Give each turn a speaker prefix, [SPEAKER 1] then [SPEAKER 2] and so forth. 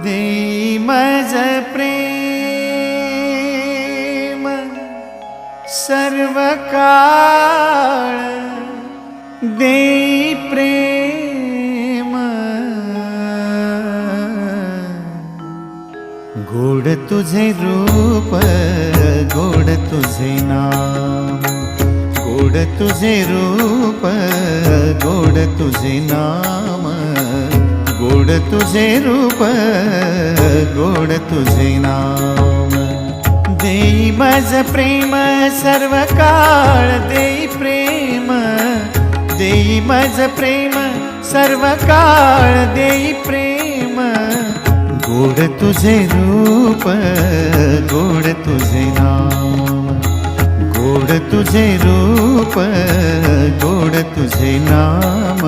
[SPEAKER 1] देई मज प्रेम सर्व काळ, देई प्रेम गोड तुझे रूप, गोड तुझे नाम, गोड तुझे रूप, गोड तुझे नाम, गोड तुझे रूप, गोड तुझे नाम। देई मज प्रेम सर्व काळ, देई प्रेम, देई मज प्रेम सर्व काळ, देई प्रेम गोड तुझे रूप, गोड तुझे नाम, गोड तुझे रूप, गोड तुझे नाम।